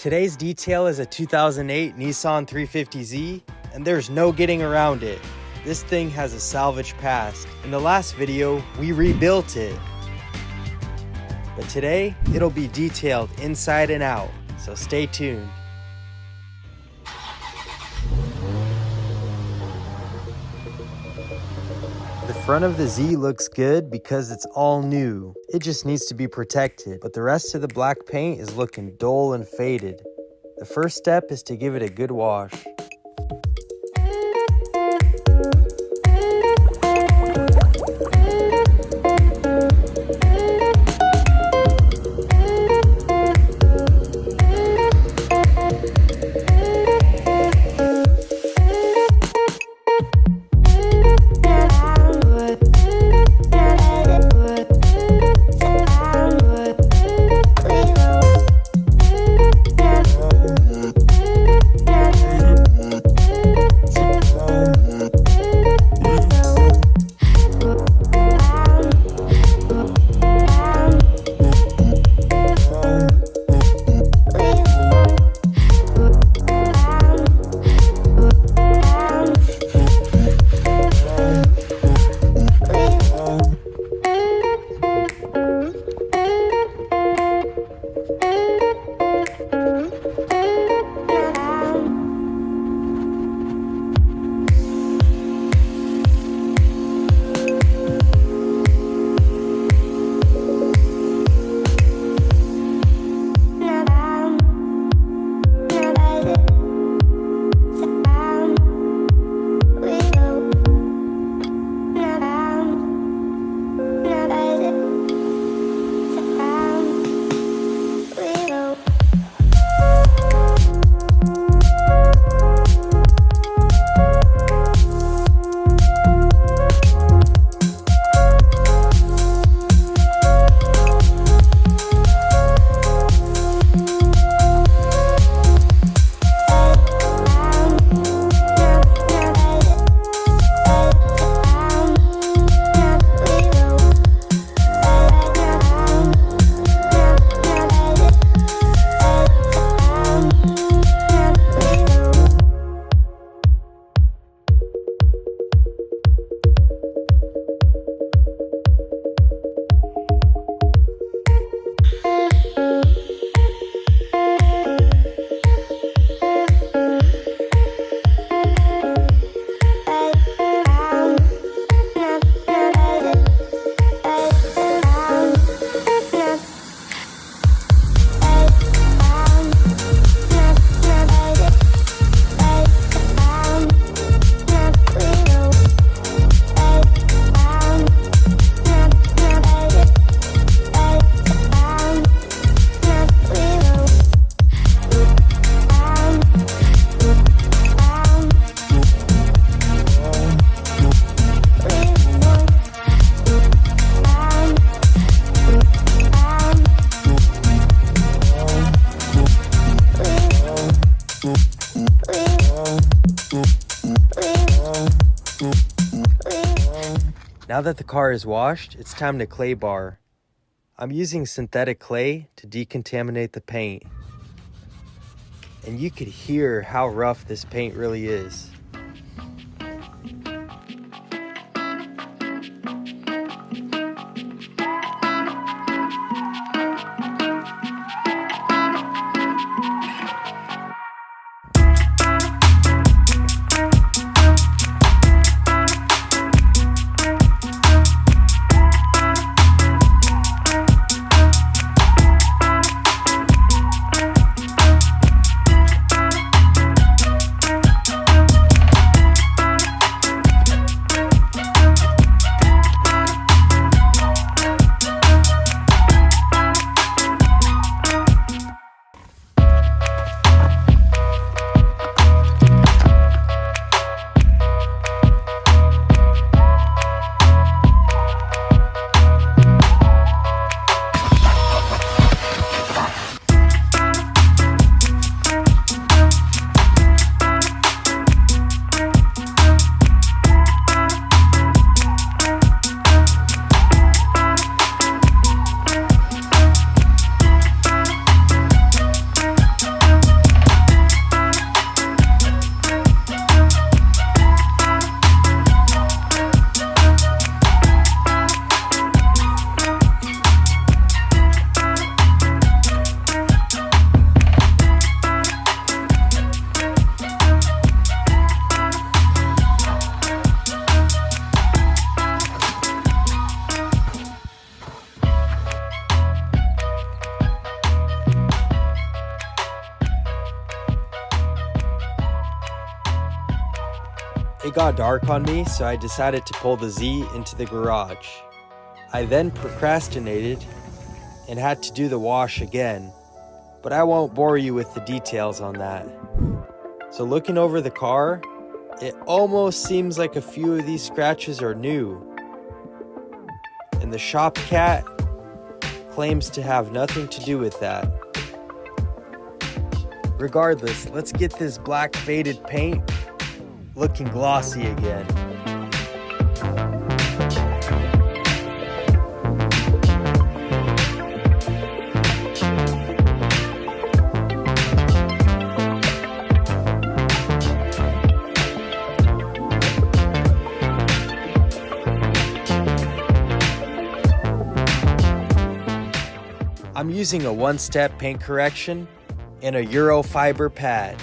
Today's detail is a 2008 Nissan 350z, and there's no getting around it. This thing has a salvage past. In the last video, we rebuilt it. But today, it'll be detailed inside and out, so stay tuned. The front of the Z looks good because it's all new. It just needs to be protected, but the rest of the black paint is looking dull and faded. The first step is to give it a good wash. Now that the car is washed, it's time to clay bar. I'm using synthetic clay to decontaminate the paint. And you could hear how rough this paint really is. It got dark on me, so I decided to pull the Z into the garage. I then procrastinated and had to do the wash again, but I won't bore you with the details on that. So looking over the car, it almost seems like a few of these scratches are new. And the shop cat claims to have nothing to do with that. Regardless, let's get this black faded paint looking glossy again. I'm using a one-step paint correction and a Euro fiber pad.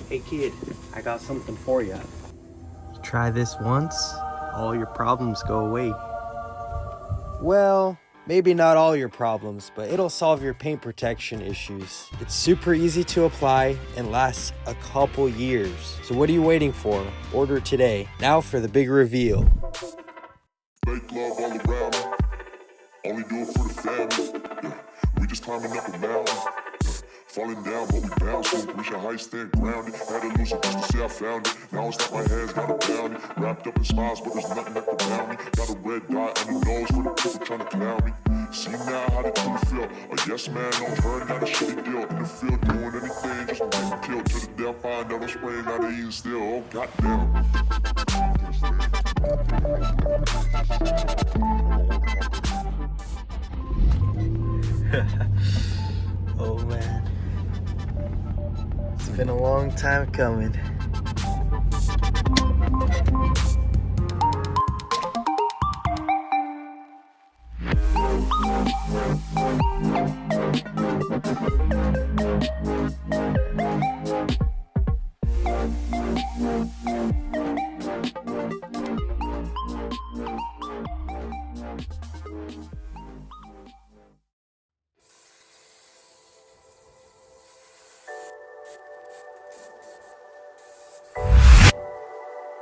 Hey kid, I got something for you. Try this once, all your problems go away. Well, maybe not all your problems, but it'll solve your paint protection issues. It's super easy to apply and lasts a couple years. So what are you waiting for? Order today. Now for the big reveal. Fake love all around me. Only do it for the family. Yeah. We just climbing up a mountain. Falling down, but we bouncing. Wish I high stand grounded. Had to lose it just to say I found it. Now it's like my hands got a bounty. Wrapped up in smiles, but there's nothing that can bound me. Got a red dot on the nose for the people trying to clown me. See now how they truly feel. A yes man don't turn out a shitty deal. In the field doing anything just to get killed. To the death, find out I'm spraying out of eating still. Oh goddamn. Oh man. It's been a long time coming.